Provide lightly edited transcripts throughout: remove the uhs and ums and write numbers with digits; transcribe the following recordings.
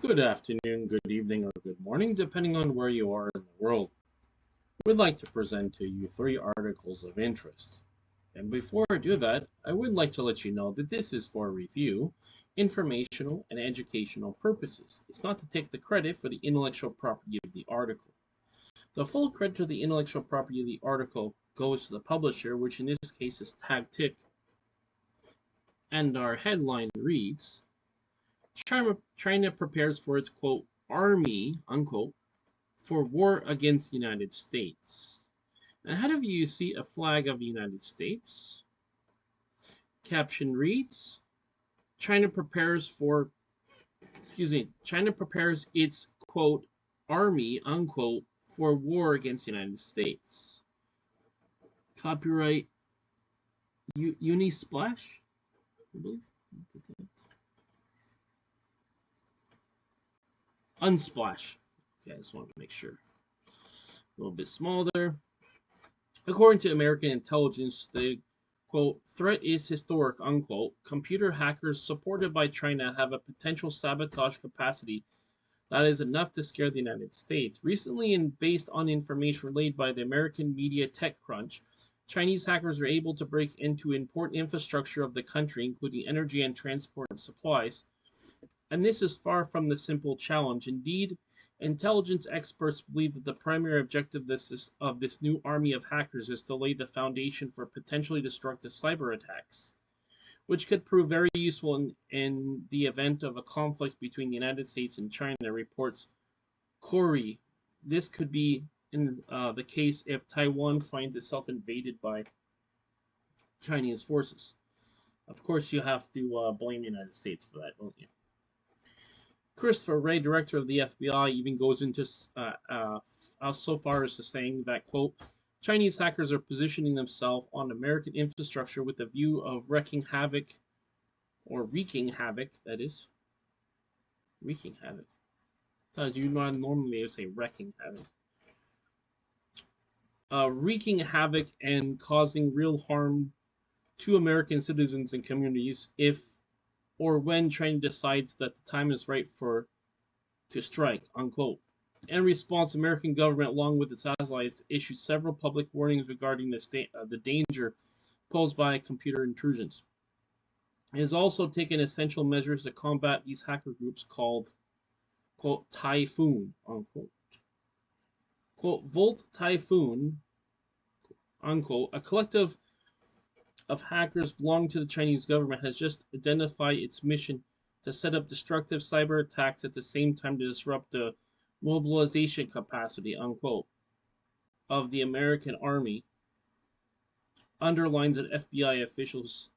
Good afternoon, good evening, or good morning, depending on where you are in the world. We'd like to present to you 3 articles of interest. And before I do that, I would like to let you know that this is for review, informational, and educational purposes. It's not to take the credit for the intellectual property of the article. The full credit to the intellectual property of the article goes to the publisher, which in this case is TagTick, and our headline reads, China prepares for its, quote, army, unquote, for war against the United States. And ahead of you see a flag of the United States. Caption reads, China prepares its, quote, army, unquote, for war against the United States. Copyright Unisplash, I believe. Unsplash. Okay, I just wanted to make sure. A little bit smaller. According to American intelligence, the, quote, threat is historic, unquote. Computer hackers supported by China have a potential sabotage capacity that is enough to scare the United States. Recently, and based on information relayed by the American media TechCrunch, Chinese hackers were able to break into important infrastructure of the country, including energy and transport supplies. And this is far from the simple challenge. Indeed, intelligence experts believe that the primary objective of this new army of hackers is to lay the foundation for potentially destructive cyber attacks, which could prove very useful in the event of a conflict between the United States and China, reports Corey. This could be in the case if Taiwan finds itself invaded by Chinese forces. Of course, you have to blame the United States for that, don't you? Christopher Wray, director of the FBI, even goes into so far as to saying that, quote, Chinese hackers are positioning themselves on American infrastructure with a view of wreaking havoc, that is. Wreaking havoc. You not normally say wrecking havoc. Wreaking havoc and causing real harm to American citizens and communities if or when China decides that the time is right to strike, unquote. In response, the American government, along with its allies, issued several public warnings regarding the danger posed by computer intrusions. It has also taken essential measures to combat these hacker groups called, quote, Typhoon, unquote. Quote, Volt Typhoon, unquote, a collective of hackers belonging to the Chinese government, has just identified its mission to set up destructive cyber attacks at the same time to disrupt the mobilization capacity, unquote, of the American Army, underlines an FBI officials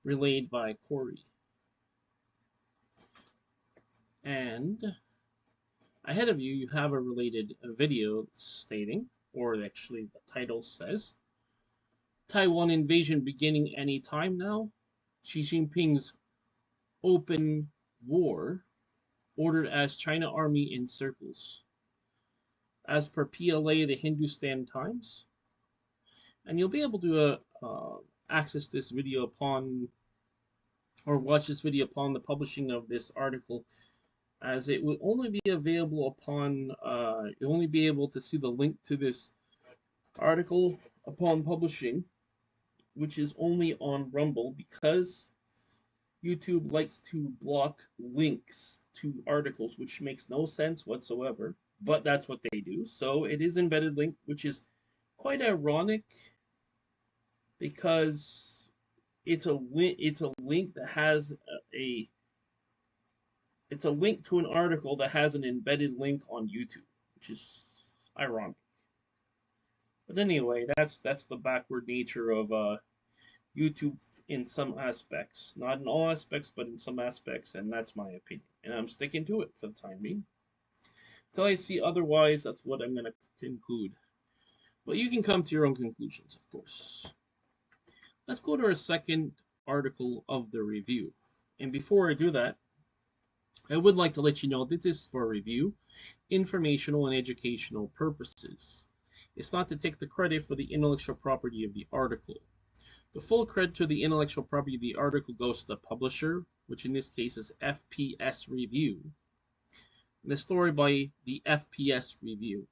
relayed by Corey. And ahead of you, you have a related video stating, or actually the title says, Taiwan invasion beginning any time now. Xi Jinping's open war ordered as China army encircles. As per PLA, the Hindustan Times. And you'll be able to access this video upon, or watch this video upon the publishing of this article, as it will only be available upon, you'll only be able to see the link to this article upon publishing, which is only on Rumble, because YouTube likes to block links to articles, which makes no sense whatsoever, but that's what they do. So it is embedded link, which is quite ironic because it's a link that has it's a link to an article that has an embedded link on YouTube, which is ironic. But anyway, that's the backward nature of YouTube in some aspects. Not in all aspects, but in some aspects, and that's my opinion. And I'm sticking to it for the time being. Until I see otherwise, that's what I'm going to conclude. But you can come to your own conclusions, of course. Let's go to our second article of the review. And before I do that, I would like to let you know this is for review, informational, and educational purposes. It's not to take the credit for the intellectual property of the article. The full credit to the intellectual property of the article goes to the publisher, which in this case is FPS Review. The story by the FPS Review.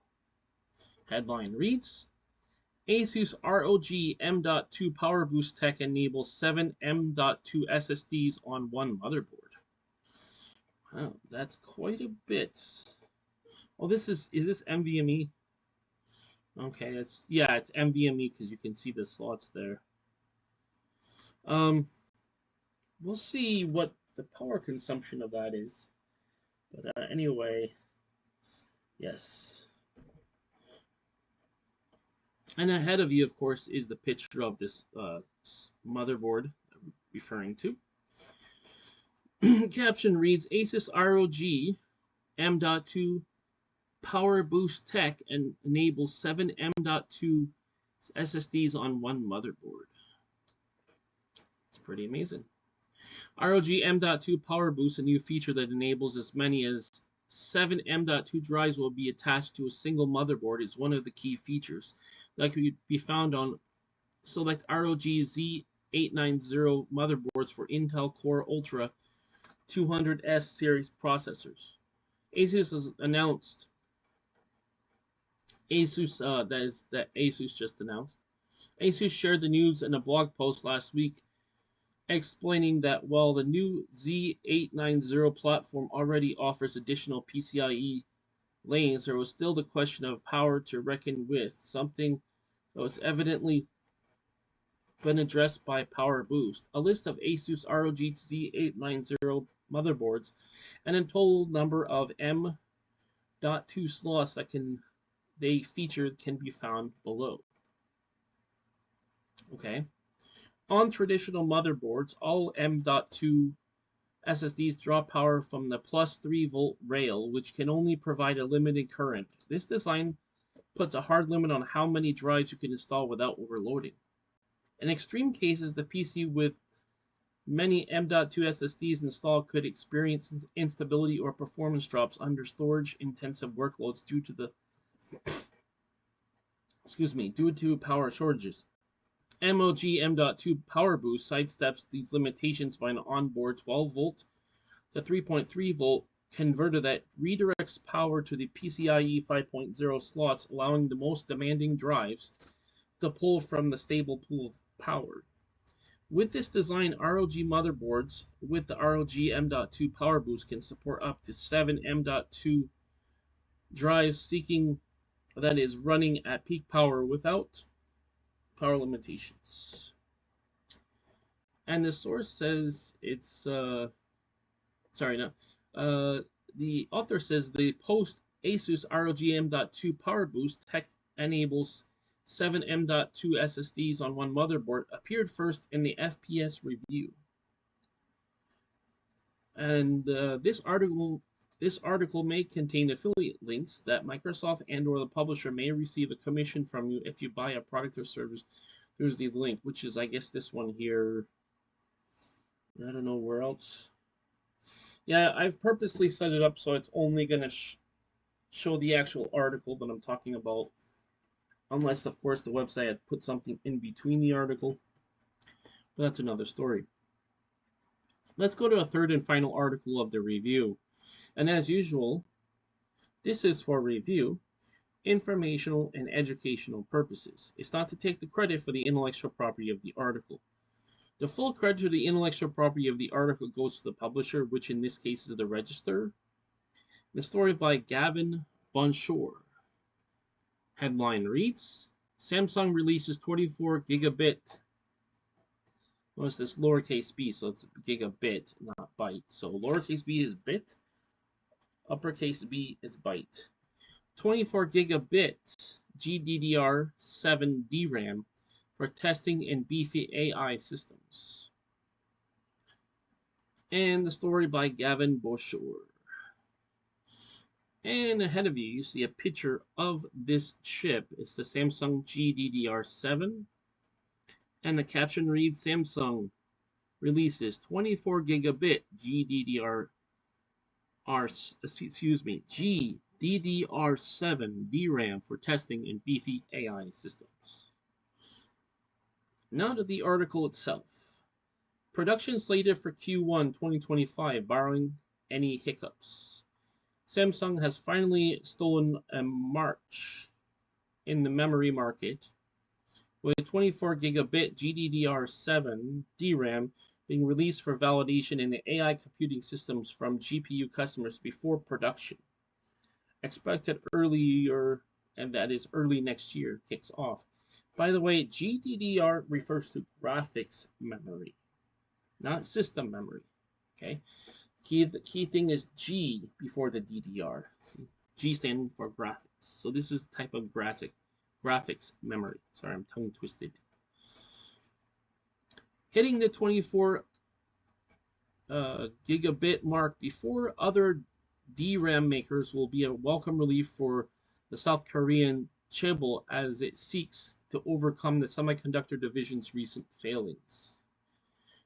Headline reads, ASUS ROG M.2 Power Boost Tech enables 7 M.2 SSDs on one motherboard. Wow, that's quite a bit. Oh, is this NVMe? Okay, it's NVMe because you can see the slots there. We'll see what the power consumption of that is. But anyway, yes. And ahead of you, of course, is the picture of this motherboard I'm referring to. Caption reads, ASUS ROG M.2 Power Boost Tech and enables 7 M.2 SSDs on one motherboard. It's pretty amazing. ROG M.2 Power Boost, a new feature that enables as many as 7 M.2 drives will be attached to a single motherboard, is one of the key features that can be found on select ROG Z890 motherboards for Intel Core Ultra 200S series processors. ASUS has announced ASUS just announced. ASUS shared the news in a blog post last week explaining that while the new Z890 platform already offers additional PCIe lanes, there was still the question of power to reckon with, something that was evidently been addressed by Power Boost. A list of ASUS ROG Z890 motherboards and a total number of M.2 slots that they featured can be found below. Okay. On traditional motherboards, all M.2 SSDs draw power from the plus 3 volt rail, which can only provide a limited current. This design puts a hard limit on how many drives you can install without overloading. In extreme cases, the PC with many M.2 SSDs installed could experience instability or performance drops under storage-intensive workloads due to power shortages. ROG M.2 Power Boost sidesteps these limitations by an onboard 12 volt to 3.3 volt converter that redirects power to the PCIe 5.0 slots, allowing the most demanding drives to pull from the stable pool of power. With this design, ROG motherboards with the ROG M.2 Power Boost can support up to 7 M.2 drives that is running at peak power without power limitations. And the source says it's the author says the post ASUS ROG M.2 Power Boost Tech enables 7 M.2 SSDs on one motherboard appeared first in the FPS Review. And this article may contain affiliate links that Microsoft and/or the publisher may receive a commission from you if you buy a product or service through the link, which is, I guess, this one here. I don't know where else. Yeah, I've purposely set it up so it's only going to show the actual article that I'm talking about. Unless, of course, the website had put something in between the article. But that's another story. Let's go to a third and final article of the review. And as usual, this is for review, informational, and educational purposes. It's not to take the credit for the intellectual property of the article. The full credit to the intellectual property of the article goes to the publisher, which in this case is the Register. The story by Gavin Bonjour. Headline reads, Samsung releases 24 gigabit. What's this? Lowercase b, so it's gigabit, not byte. So lowercase b is bit, uppercase b is byte. 24 gigabit GDDR7 DRAM for testing in beefy AI systems. And the story by Gavin Bonjour. And ahead of you, you see a picture of this chip. It's the Samsung GDDR7. And the caption reads, Samsung releases 24 gigabit GDDR7 DRAM for testing in beefy AI systems. Now to the article itself. Production slated for Q1 2025, barring any hiccups. Samsung has finally stolen a march in the memory market, with 24 gigabit GDDR7 DRAM being released for validation in the AI computing systems from GPU customers before production. Expected earlier, and that is early next year, kicks off. By the way, GDDR refers to graphics memory, not system memory. Okay, the key thing is G before the DDR. See? G standing for graphics. So this is the type of graphics memory. Sorry, I'm tongue twisted. Hitting the 24 gigabit mark before other DRAM makers will be a welcome relief for the South Korean chaebol as it seeks to overcome the semiconductor division's recent failings.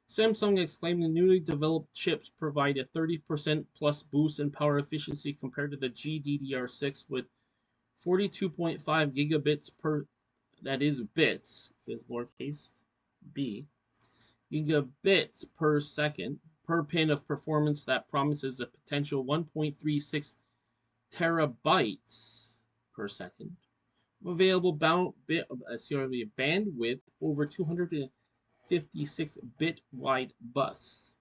Samsung exclaimed the newly developed chips provide a 30% plus boost in power efficiency compared to the GDDR6 with 42.5 gigabits per, that is bits, is lowercase b, gigabits per second per pin of performance that promises a potential 1.36 terabytes per second available bandwidth over 256-bit wide bus.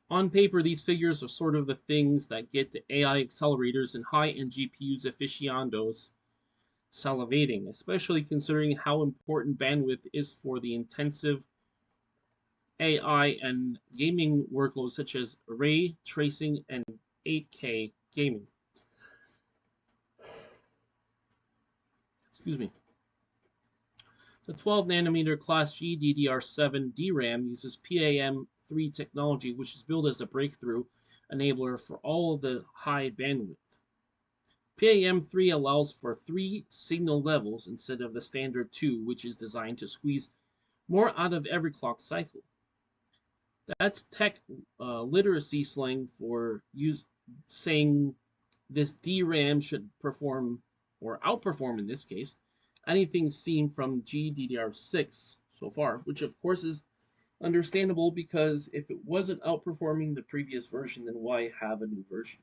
On paper, these figures are sort of the things that get the AI accelerators and high-end GPUs aficionados salivating, especially considering how important bandwidth is for the intensive AI and gaming workloads such as ray tracing and 8K gaming. Excuse me. The 12 nanometer class GDDR7 DRAM uses PAM3 technology, which is billed as a breakthrough enabler for all of the high bandwidth. PAM3 allows for 3 signal levels instead of the standard 2, which is designed to squeeze more out of every clock cycle. That's tech literacy slang for saying this DRAM should perform, or outperform in this case, anything seen from GDDR6 so far, which of course is understandable because if it wasn't outperforming the previous version, then why have a new version?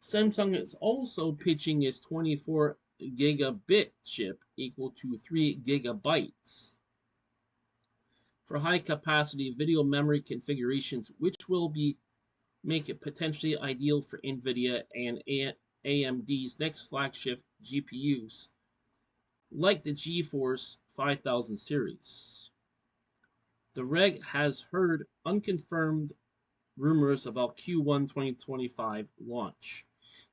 Samsung is also pitching its 24 gigabit chip equal to 3 gigabytes for high capacity video memory configurations, which will make it potentially ideal for NVIDIA and AMD's next flagship GPUs, like the GeForce 5000 series. The reg has heard unconfirmed rumors about Q1 2025 launch,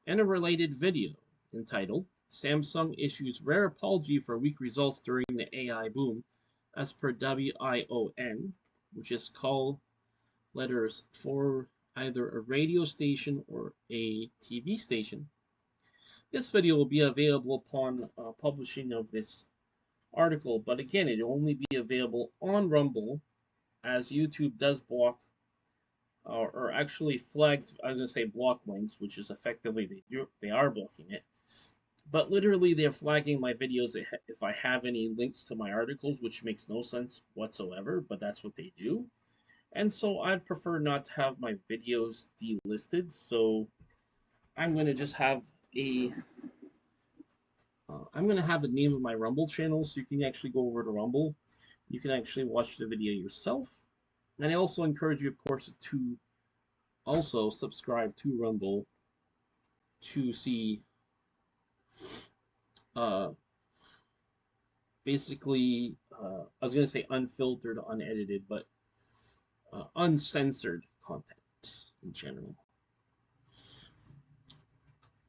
and a related video entitled Samsung Issues Rare Apology for Weak Results During the AI Boom, as per WION, which is call letters for either a radio station or a TV station. This video will be available upon publishing of this article, but again, it will only be available on Rumble, as YouTube does block, or actually flags, I was going to say block links, which is effectively they are blocking it. But literally, they're flagging my videos if I have any links to my articles, which makes no sense whatsoever, but that's what they do. And so I'd prefer not to have my videos delisted, so I'm going to just have I'm going to have the name of my Rumble channel, so you can actually go over to Rumble. You can actually watch the video yourself. And I also encourage you, of course, to also subscribe to Rumble to see basically, I was going to say unfiltered, unedited, but uncensored content in general.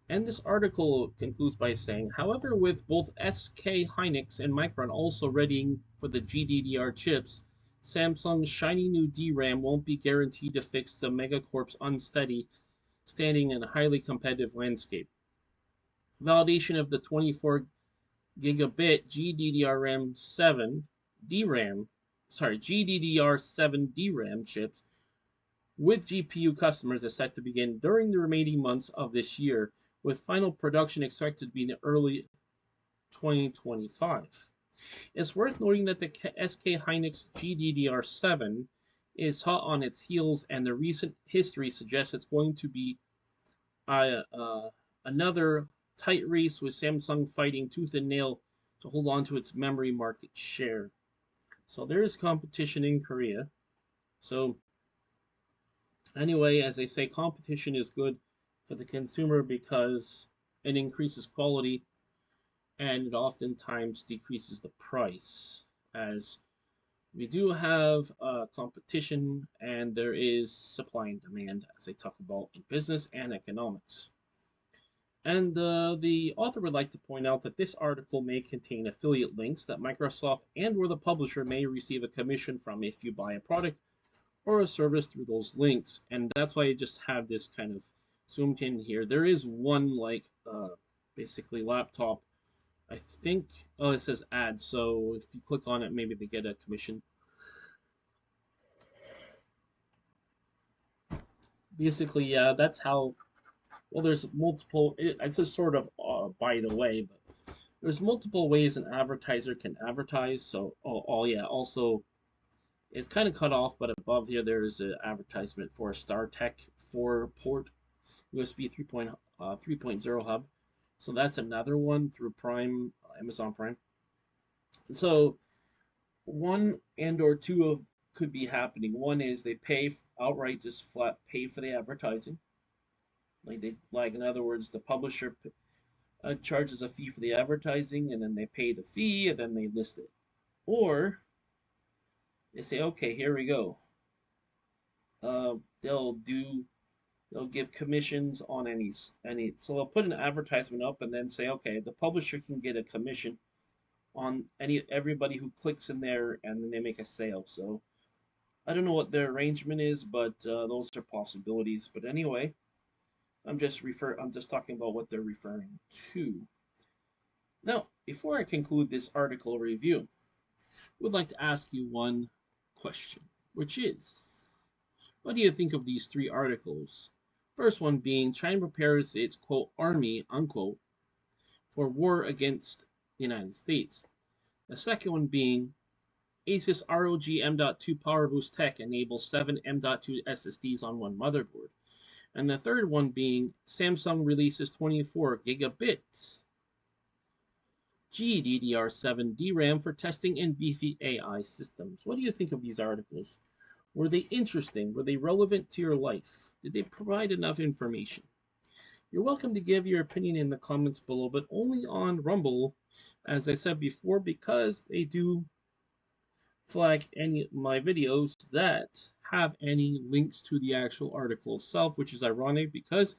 And this article concludes by saying, however, with both SK Hynix and Micron also readying for the GDDR chips, Samsung's shiny new DRAM won't be guaranteed to fix the megacorp's unsteady standing in a highly competitive landscape. Validation of the 24 gigabit GDDR7 DRAM chips with GPU customers is set to begin during the remaining months of this year, with final production expected to be in early 2025. It's worth noting that the SK Hynix GDDR7 is hot on its heels, and the recent history suggests it's going to be uh, uh, another tight race with Samsung fighting tooth and nail to hold on to its memory market share. So there is competition in Korea. So anyway, as they say, competition is good for the consumer because it increases quality and it oftentimes decreases the price, as we do have competition and there is supply and demand, as they talk about in business and economics. And the author would like to point out that this article may contain affiliate links that Microsoft and or the publisher may receive a commission from if you buy a product or a service through those links. And that's why I just have this kind of zoomed in here. There is one basically laptop. I think, oh, it says ads. So if you click on it, maybe they get a commission. Basically, yeah, that's how. Well, there's multiple. It's just sort of by the way, but there's multiple ways an advertiser can advertise. So, yeah. Also, it's kind of cut off, but above here there's an advertisement for a StarTech 4 port USB 3.0 hub. So that's another one through Prime, Amazon Prime. So one and or two of could be happening. One is they pay outright, just flat pay for the advertising. Like in other words, the publisher charges a fee for the advertising, and then they pay the fee, and then they list it. Or they say, okay, here we go. They'll give commissions on any. So they'll put an advertisement up and then say, okay, the publisher can get a commission on everybody who clicks in there, and then they make a sale. So I don't know what their arrangement is, but those are possibilities. But anyway, I'm just talking about what they're referring to. Now, before I conclude this article review, I would like to ask you one question, which is, what do you think of these three articles? First one being China prepares its quote army unquote for war against the United States. The second one being ASUS ROG M.2 Power Boost Tech enables 7 M.2 SSDs on one motherboard. And the third one being Samsung releases 24 gigabit GDDR7 DRAM for testing in beefy AI systems. What do you think of these articles? Were they interesting? Were they relevant to your life? Did they provide enough information? You're welcome to give your opinion in the comments below, but only on Rumble, as I said before, because they do flag any of my videos that have any links to the actual article itself, which is ironic because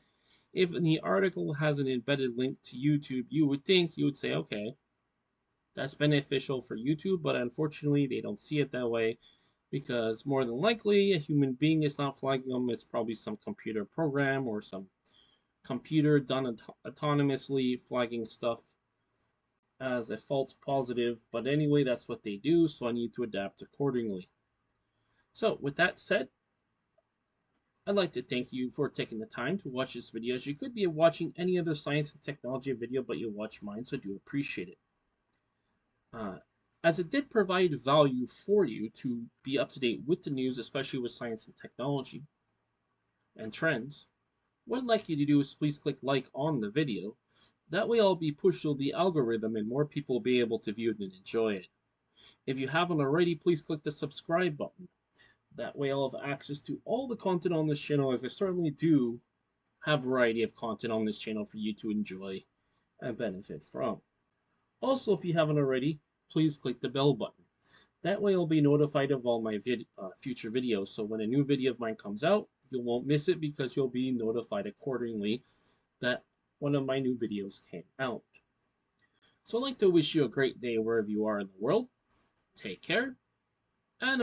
if the article has an embedded link to YouTube, you would say, okay, that's beneficial for YouTube, but unfortunately they don't see it that way because more than likely a human being is not flagging them. It's probably some computer program or some computer done autonomously flagging stuff as a false positive, but anyway, that's what they do, so I need to adapt accordingly. So with that said, I'd like to thank you for taking the time to watch this video, as you could be watching any other science and technology video, but you'll watch mine, so I do appreciate it. As it did provide value for you to be up to date with the news, especially with science and technology and trends, what I'd like you to do is please click like on the video. That way I'll be pushed to the algorithm and more people will be able to view it and enjoy it. If you haven't already, please click the subscribe button. That way I'll have access to all the content on this channel, as I certainly do have a variety of content on this channel for you to enjoy and benefit from. Also, if you haven't already, please click the bell button. That way I'll be notified of all my future videos, so when a new video of mine comes out, you won't miss it because you'll be notified accordingly that one of my new videos came out. So I'd like to wish you a great day wherever you are in the world. Take care,